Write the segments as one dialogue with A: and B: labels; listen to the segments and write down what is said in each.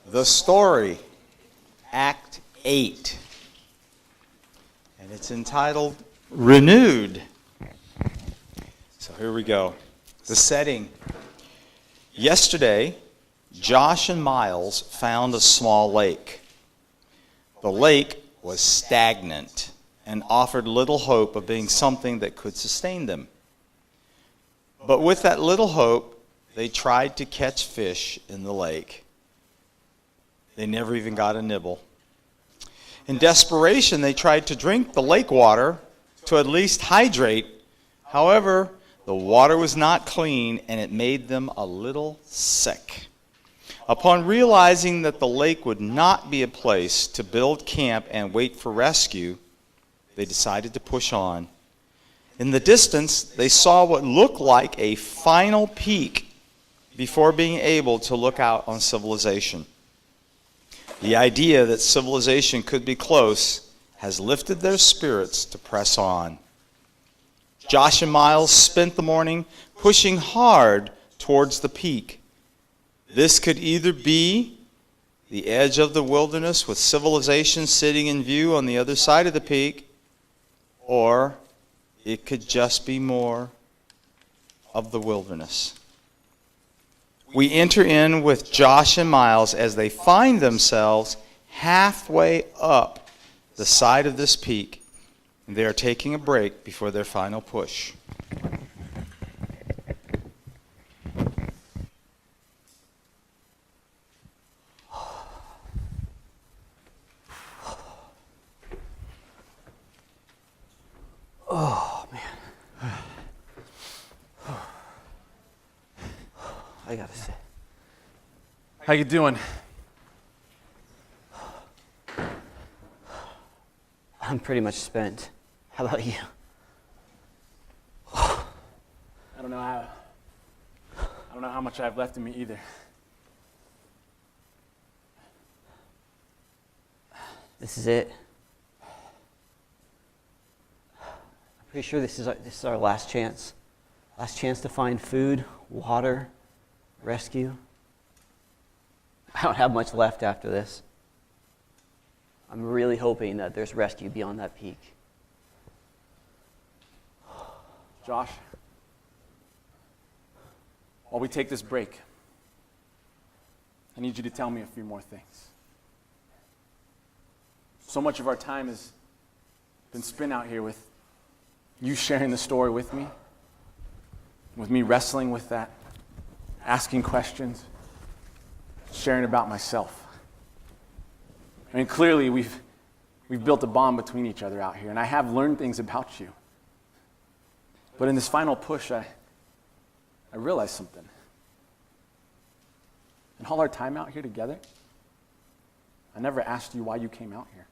A: The Story, Act 8. And it's entitled Renewed. So here we go. The setting. Yesterday, Josh and Miles found a small lake. The lake was stagnant and offered little hope of being something that could sustain them. But with that little hope, they tried to catch fish in the lake. They never even got a nibble. In desperation, they tried to drink the lake water to at least hydrate. However, the water was not clean and it made them a little sick. Upon realizing that the lake would not be a place to build camp and wait for rescue, they decided to push on. In the distance, they saw what looked like a final peak before being able to look out on civilization. The idea that civilization could be close has lifted their spirits to press on. Josh and Miles spent the morning pushing hard towards the peak. This could either be the edge of the wilderness with civilization sitting in view on the other side of the peak, or it could just be more of the wilderness. We enter in with Josh and Miles as they find themselves halfway up the side of this peak, and they are taking a break before their final push.
B: Oh, man. I gotta say.
C: How you doing?
B: I'm pretty much spent. How about you?
C: I don't know how much I have left in me either.
B: This is it. I'm pretty sure this is our last chance. Last chance to find food, water, rescue. I don't have much left after this. I'm really hoping that there's rescue beyond that peak.
C: Josh, while we take this break, I need you to tell me a few more things. So much of our time has been spent out here with you sharing the story with me wrestling with that, asking questions, sharing about myself. I mean, clearly we've built a bond between each other out here, and I have learned things about you. But in this final push, I realized something. In all our time out here together, I never asked you why you came out here.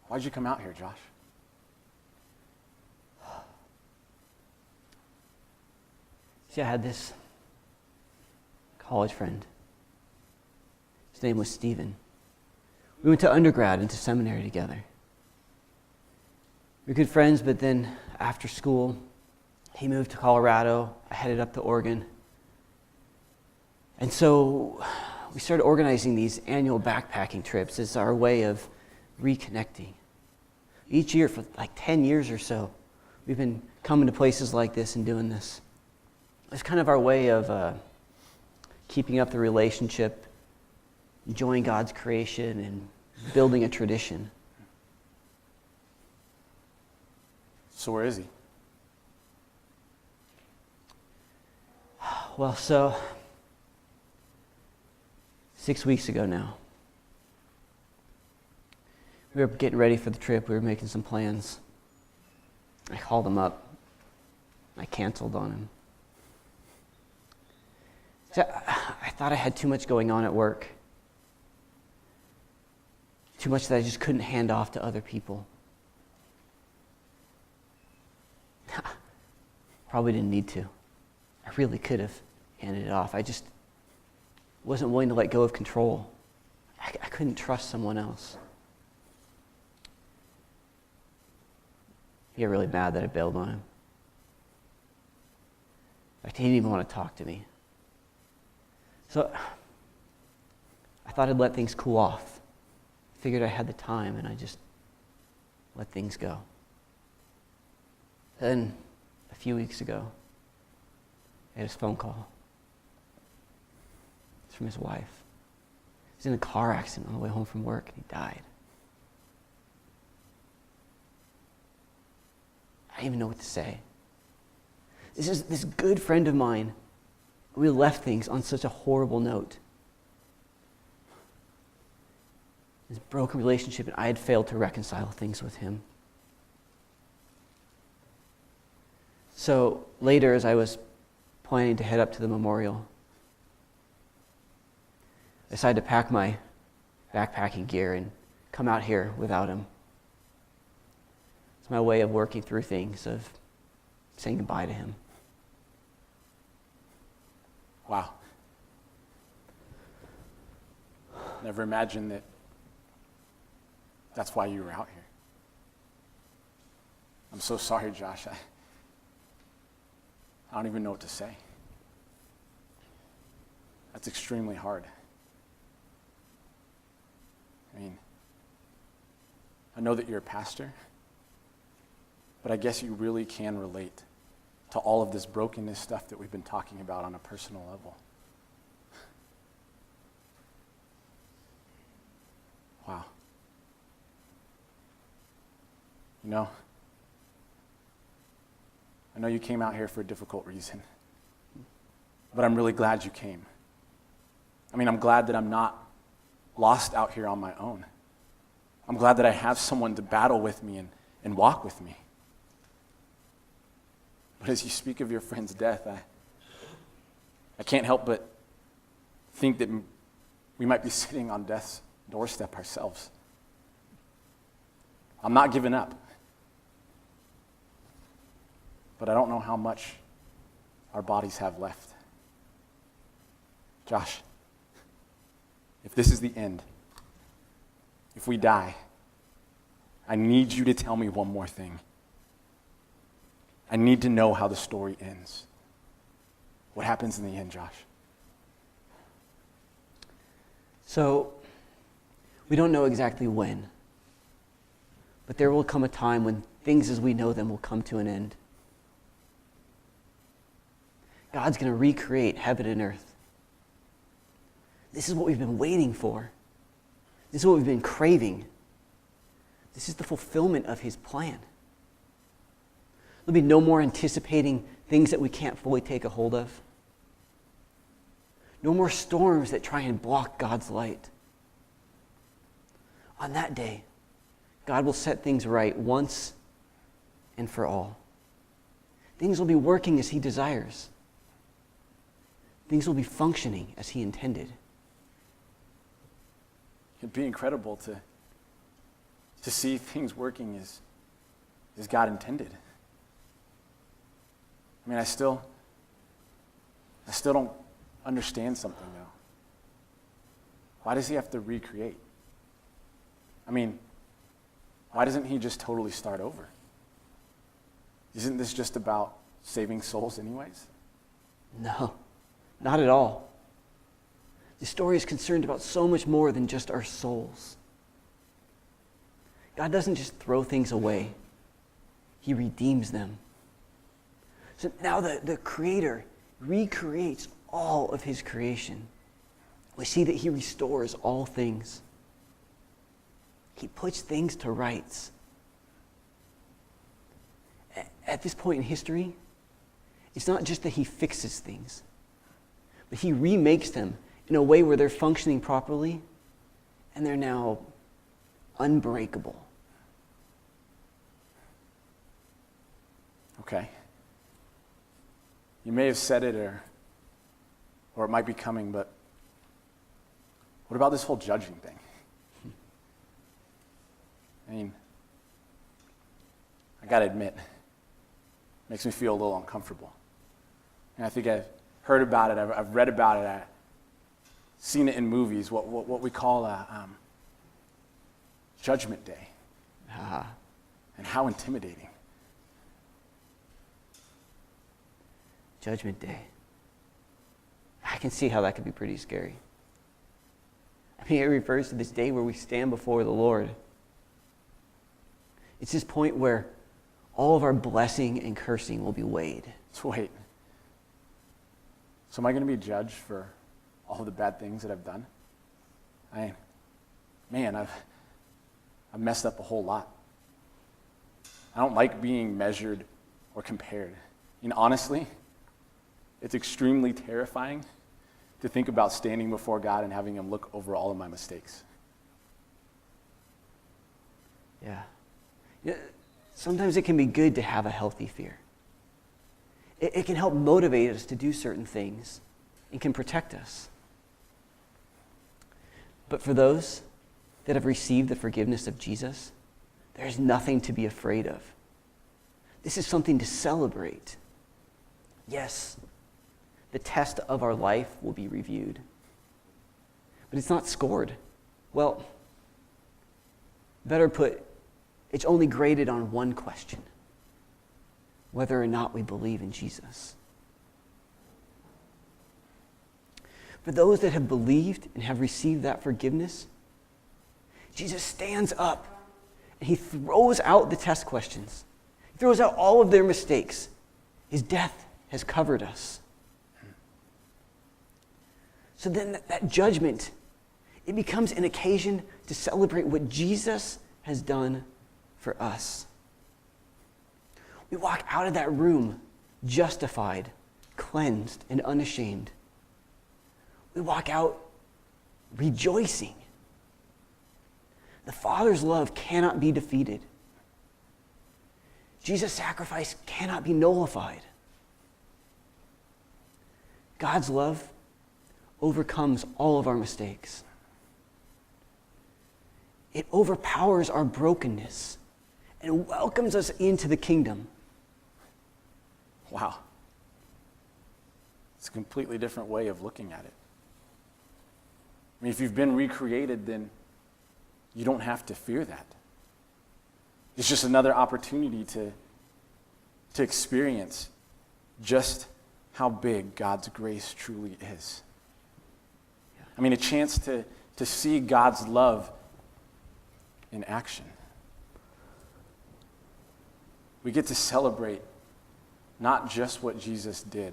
C: Why'd you come out here, Josh?
B: See, I had this college friend. His name was Stephen. We went to undergrad and to seminary together. We were good friends, but then after school, he moved to Colorado. I headed up to Oregon. And so we started organizing these annual backpacking trips as our way of reconnecting. Each year for like 10 years or so, we've been coming to places like this and doing this. It's kind of our way of keeping up the relationship, enjoying God's creation, and building a tradition.
C: So where is he?
B: Well, so 6 weeks ago now, we were getting ready for the trip. We were making some plans. I called him up. I canceled on him. So I thought I had too much going on at work. Too much that I just couldn't hand off to other people. Probably didn't need to. I really could have handed it off. I just wasn't willing to let go of control. I couldn't trust someone else. He got really mad that I bailed on him. In fact, he didn't even want to talk to me. So I thought I'd let things cool off. Figured I had the time, and I just let things go. Then, a few weeks ago, I had a phone call. It's from his wife. He's in a car accident on the way home from work, and he died. I didn't even know what to say. This is this good friend of mine. We left things on such a horrible note. This broken relationship, and I had failed to reconcile things with him. So later, as I was planning to head up to the memorial, I decided to pack my backpacking gear and come out here without him. It's my way of working through things, of saying goodbye to him.
C: Wow. Never imagined that that's why you were out here. I'm so sorry, Josh. I don't even know what to say. That's extremely hard. I mean, I know that you're a pastor, but I guess you really can relate to all of this brokenness stuff that we've been talking about on a personal level. Wow. You know, I know you came out here for a difficult reason, but I'm really glad you came. I mean, I'm glad that I'm not lost out here on my own. I'm glad that I have someone to battle with me and walk with me. But as you speak of your friend's death, I can't help but think that we might be sitting on death's doorstep ourselves. I'm not giving up. But I don't know how much our bodies have left. Josh, if this is the end, if we die, I need you to tell me one more thing. I need to know how the story ends. What happens in the end, Josh?
B: So, we don't know exactly when, but there will come a time when things as we know them will come to an end. God's going to recreate heaven and earth. This is what we've been waiting for. This is what we've been craving. This is the fulfillment of his plan. There'll be no more anticipating things that we can't fully take a hold of. No more storms that try and block God's light. On that day, God will set things right once and for all. Things will be working as he desires. Things will be functioning as he intended.
C: It'd be incredible to see things working as God intended. I mean, I still don't understand something, though. Why does he have to recreate? I mean, why doesn't he just totally start over? Isn't this just about saving souls anyways?
B: No, not at all. The story is concerned about so much more than just our souls. God doesn't just throw things away. He redeems them. So now the Creator recreates all of his creation. We see that he restores all things. He puts things to rights. At this point in history, it's not just that he fixes things, but he remakes them in a way where they're functioning properly and they're now unbreakable.
C: Okay. You may have said it or it might be coming, but what about this whole judging thing? I mean, I gotta admit, it makes me feel a little uncomfortable. And I think I've heard about it, I've read about it, I've seen it in movies, what we call a Judgment Day. And how intimidating.
B: Judgment Day. I can see how that could be pretty scary. I mean, it refers to this day where we stand before the Lord. It's this point where all of our blessing and cursing will be weighed.
C: So wait. So am I going to be judged for all of the bad things that I've done? I've messed up a whole lot. I don't like being measured or compared. Honestly, it's extremely terrifying to think about standing before God and having him look over all of my mistakes.
B: Yeah. Sometimes it can be good to have a healthy fear. It can help motivate us to do certain things and can protect us. But for those that have received the forgiveness of Jesus, there's nothing to be afraid of. This is something to celebrate. Yes, the test of our life will be reviewed, but it's not scored. Well, better put, it's only graded on one question: whether or not we believe in Jesus. For those that have believed and have received that forgiveness, Jesus stands up and he throws out the test questions. He throws out all of their mistakes. His death has covered us. So then that judgment, it becomes an occasion to celebrate what Jesus has done for us. We walk out of that room justified, cleansed, and unashamed. We walk out rejoicing. The Father's love cannot be defeated. Jesus' sacrifice cannot be nullified. God's love overcomes all of our mistakes. It overpowers our brokenness and welcomes us into the kingdom.
C: Wow. It's a completely different way of looking at it. If you've been recreated, then you don't have to fear that. It's just another opportunity to experience just how big God's grace truly is. A chance to see God's love in action. We get to celebrate not just what Jesus did,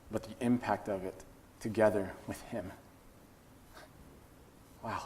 C: but the impact of it together with him. Wow.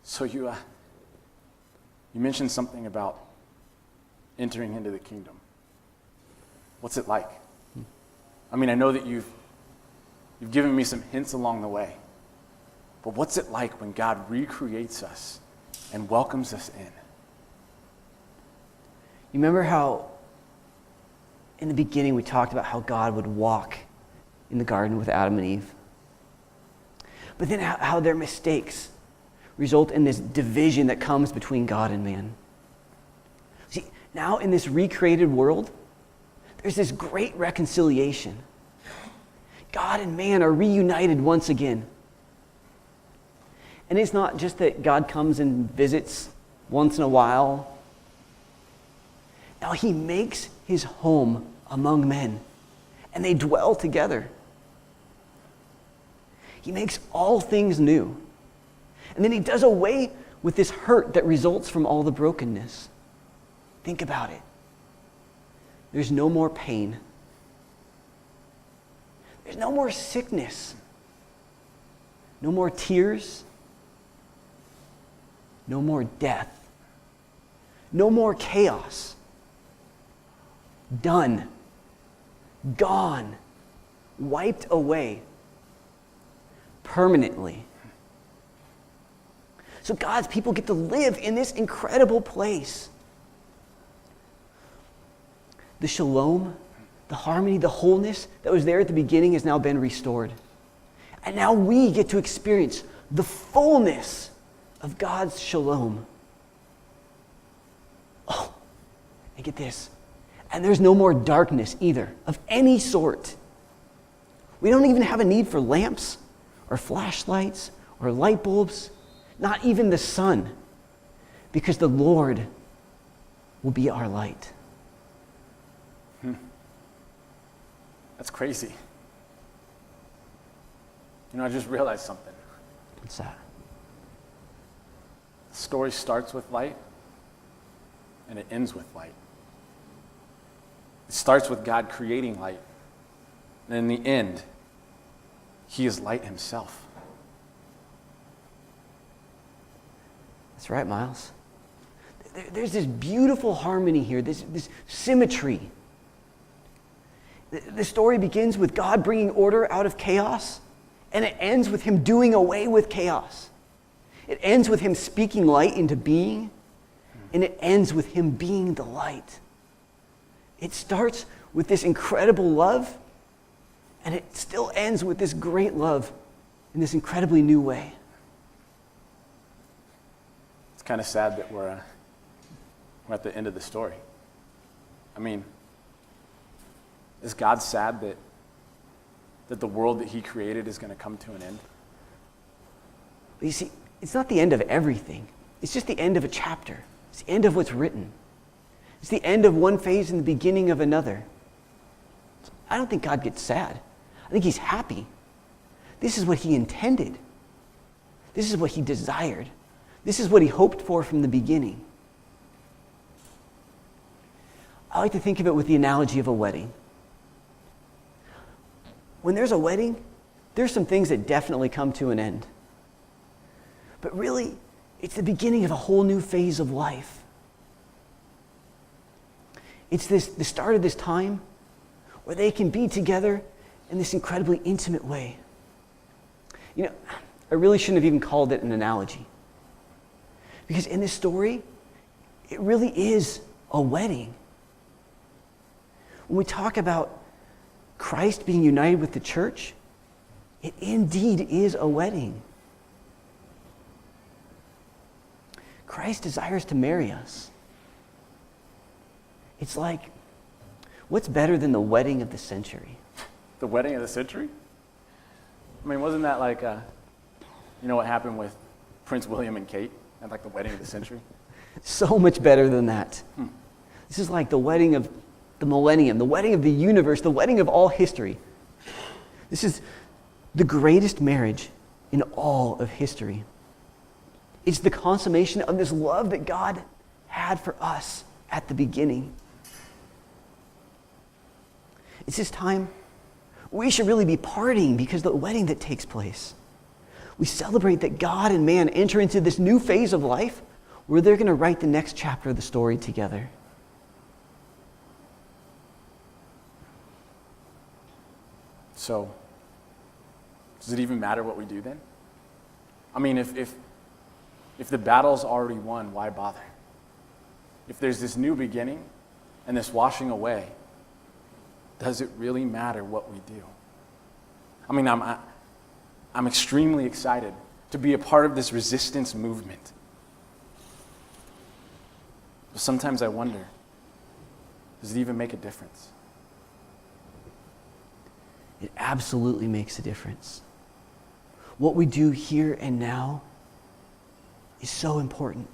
C: So you mentioned something about entering into the kingdom. What's it like? I know that you've given me some hints along the way. But what's it like when God recreates us and welcomes us in?
B: You remember how in the beginning we talked about how God would walk in the garden with Adam and Eve? But then how their mistakes result in this division that comes between God and man. See, now in this recreated world, there's this great reconciliation. God and man are reunited once again. And it's not just that God comes and visits once in a while. Now he makes his home among men, and they dwell together. He makes all things new. And then he does away with this hurt that results from all the brokenness. Think about it. There's no more pain. There's no more sickness. No more tears. No more death. No more chaos. Done. Gone. Wiped away. Permanently. So God's people get to live in this incredible place. The shalom, the harmony, the wholeness that was there at the beginning has now been restored. And now we get to experience the fullness of God's shalom. Oh, and get this. And there's no more darkness either, of any sort. We don't even have a need for lamps or flashlights or light bulbs, not even the sun, because the Lord will be our light.
C: That's crazy. I just realized something.
B: What's that?
C: The story starts with light, and it ends with light. It starts with God creating light, and in the end, he is light himself.
B: That's right, Miles. There's this beautiful harmony here, this symmetry. The story begins with God bringing order out of chaos, and it ends with him doing away with chaos. It ends with him speaking light into being, and it ends with him being the light. It starts with this incredible love, and it still ends with this great love in this incredibly new way.
C: It's kind of sad that we're at the end of the story. I mean, is God sad that the world that he created is going to come to an end?
B: But you see, it's not the end of everything. It's just the end of a chapter. It's the end of what's written. It's the end of one phase and the beginning of another. I don't think God gets sad. I think he's happy. This is what he intended. This is what he desired. This is what he hoped for from the beginning. I like to think of it with the analogy of a wedding. When there's a wedding, there's some things that definitely come to an end. But really, it's the beginning of a whole new phase of life. It's the start of this time where they can be together in this incredibly intimate way. I really shouldn't have even called it an analogy. Because in this story, it really is a wedding. When we talk about Christ being united with the church, it indeed is a wedding. Christ desires to marry us. It's like, what's better than the wedding of the century?
C: The wedding of the century? I mean, wasn't that like, what happened with Prince William and Kate at like the wedding of the century?
B: So much better than that. This is like the wedding of the millennium, the wedding of the universe, the wedding of all history. This is the greatest marriage in all of history. It's the consummation of this love that God had for us at the beginning. It's this time we should really be partying because of the wedding that takes place. We celebrate that God and man enter into this new phase of life where they're going to write the next chapter of the story together.
C: So, does it even matter what we do then? I mean, if the battle's already won, why bother? If there's this new beginning and this washing away, does it really matter what we do? I mean, I'm extremely excited to be a part of this resistance movement. But sometimes I wonder, does it even make a difference?
B: It absolutely makes a difference. What we do here and now is so important.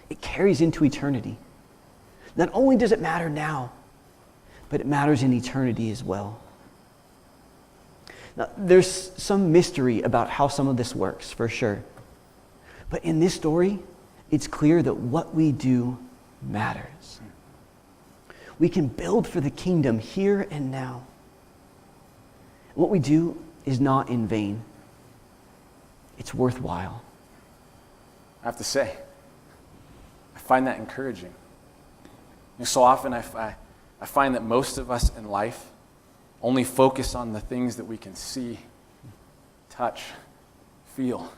B: It carries into eternity. Not only does it matter now, but it matters in eternity as well. Now, there's some mystery about how some of this works, for sure. But in this story, it's clear that what we do matters. We can build for the kingdom here and now. What we do is not in vain. It's worthwhile.
C: I have to say, I find that encouraging. So often I find that most of us in life only focus on the things that we can see, touch, feel,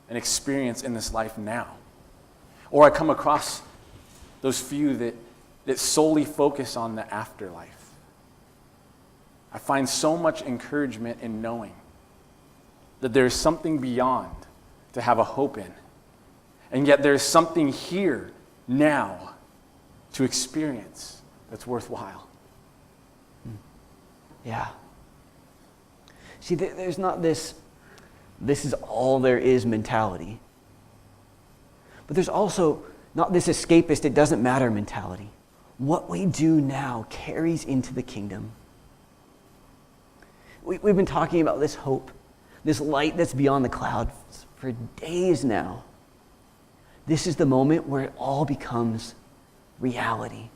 C: and experience in this life now. Or I come across those few that solely focus on the afterlife. I find so much encouragement in knowing that there is something beyond to have a hope in. And yet there is something here, now, to experience that's worthwhile.
B: Yeah. See, there's not this is all there is mentality. But there's also not this escapist, it doesn't matter mentality. What we do now carries into the kingdom. We've been talking about this hope, this light that's beyond the clouds for days now. This is the moment where it all becomes reality.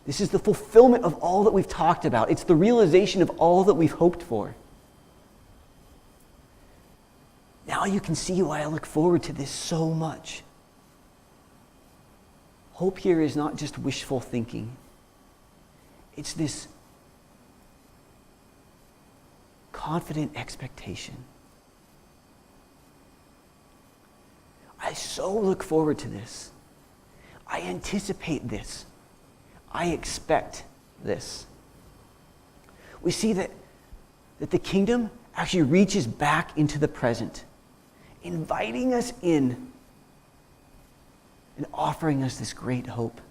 B: This is the fulfillment of all that we've talked about. It's the realization of all that we've hoped for. Now you can see why I look forward to this so much. Hope here is not just wishful thinking. It's this confident expectation. I so look forward to this. I anticipate this. I expect this. We see that the kingdom actually reaches back into the present, inviting us in and offering us this great hope.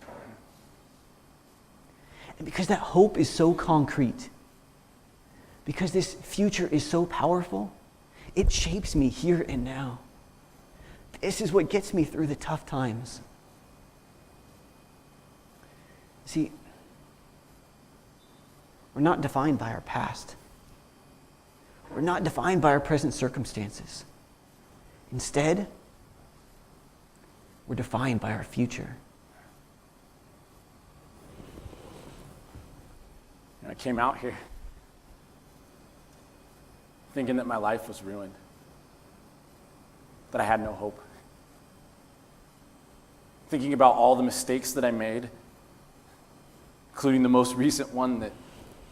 B: And because that hope is so concrete, because this future is so powerful, it shapes me here and now. This is what gets me through the tough times. See, we're not defined by our past. We're not defined by our present circumstances. Instead, we're defined by our future.
C: I came out here thinking that my life was ruined, that I had no hope. Thinking about all the mistakes that I made, including the most recent one that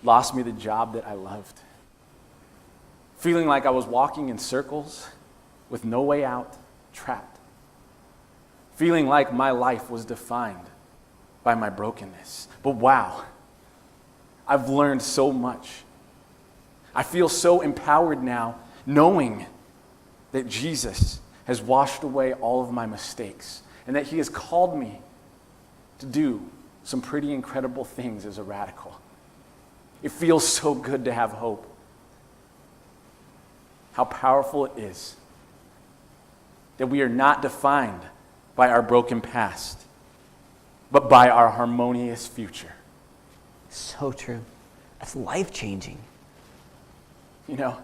C: lost me the job that I loved. Feeling like I was walking in circles with no way out, trapped. Feeling like my life was defined by my brokenness. But wow, I've learned so much. I feel so empowered now, knowing that Jesus has washed away all of my mistakes and that he has called me to do some pretty incredible things as a radical. It feels so good to have hope. How powerful it is that we are not defined by our broken past, but by our harmonious future.
B: So true. That's life-changing.
C: You know,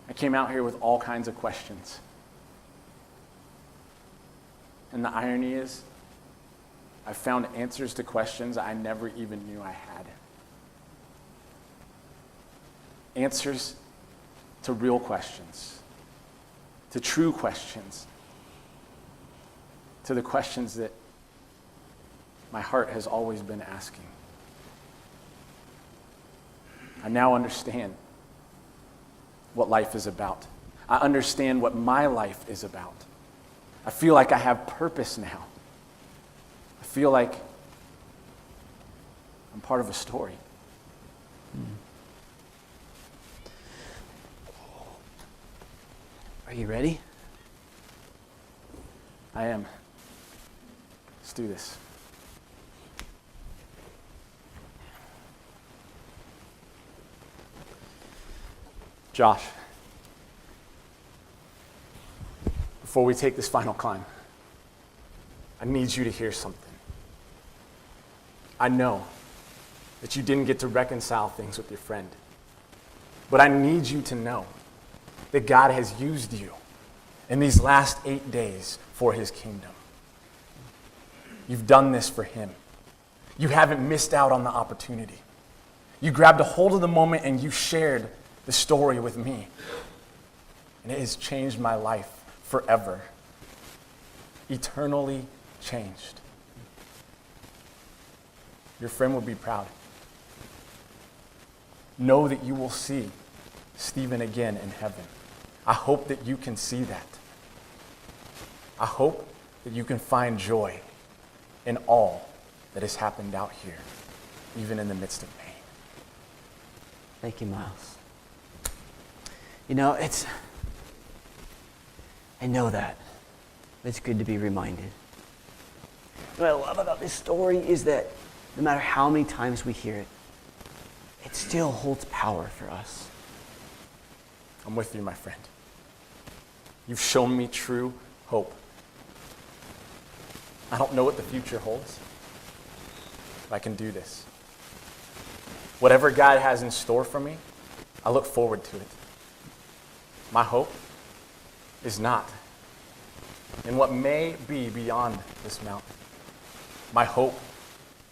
C: I came out here with all kinds of questions. And the irony is, I found answers to questions I never even knew I had. Answers to real questions, to true questions, to the questions that my heart has always been asking. I now understand what life is about. I understand what my life is about. I feel like I have purpose now. I feel like I'm part of a story.
B: Are you ready?
C: I am. Let's do this. Josh, before we take this final climb, I need you to hear something. I know that you didn't get to reconcile things with your friend, but I need you to know that God has used you in these last 8 days for his kingdom. You've done this for him. You haven't missed out on the opportunity. You grabbed a hold of the moment and you shared the story with me. And it has changed my life forever. Eternally changed. Your friend will be proud. Know that you will see Stephen again in heaven. I hope that you can see that. I hope that you can find joy in all that has happened out here, even in the midst of pain.
B: Thank you, Miles. You know, I know that. It's good to be reminded. What I love about this story is that no matter how many times we hear it, it still holds power for us.
C: I'm with you, my friend. You've shown me true hope. I don't know what the future holds, but I can do this. Whatever God has in store for me, I look forward to it. My hope is not in what may be beyond this mountain. My hope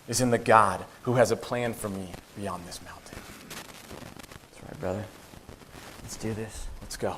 C: is in the God who has a plan for me beyond this mountain.
B: That's right, brother. Let's do this.
C: Let's go.